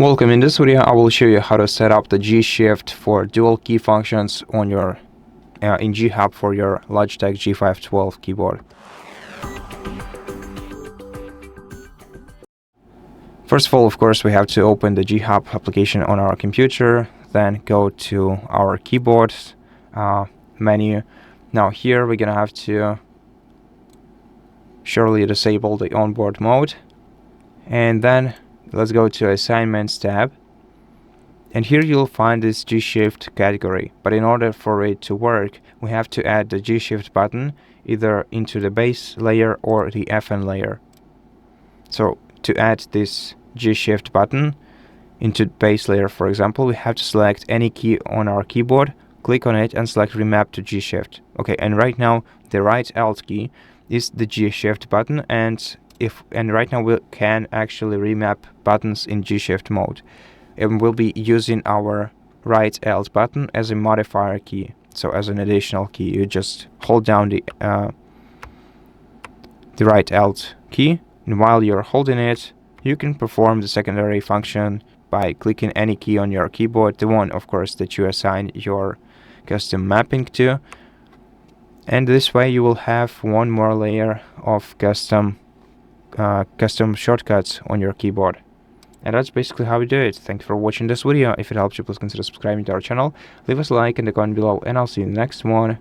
Welcome. In this video I will show you how to set up the G-Shift for dual key functions on your in G-Hub for your Logitech G512 keyboard. First of all, of course, we have to open the G-Hub application on our computer, then go to our keyboard menu. Now here we're gonna have to surely disable the onboard mode, and then let's go to Assignments tab, and here you'll find this G-Shift category. But in order for it to work, we have to add the G-Shift button either into the base layer or the FN layer. So to add this G-Shift button into base layer, for example, we have to select any key on our keyboard, click on it and select Remap to G-Shift. Okay, and right now the right Alt key is the G-Shift button, and right now we can actually remap buttons in G-Shift mode, and we'll be using our right Alt button as a modifier key. So as an additional key, you just hold down the right Alt key, and while you're holding it, you can perform the secondary function by clicking any key on your keyboard, the one of course that you assign your custom mapping to, and this way you will have one more layer of custom shortcuts on your keyboard. And that's basically how we do it. Thank you for watching this video. If it helped you, please consider subscribing to our channel, leave us a like in the comment below, and I'll see you in the next one.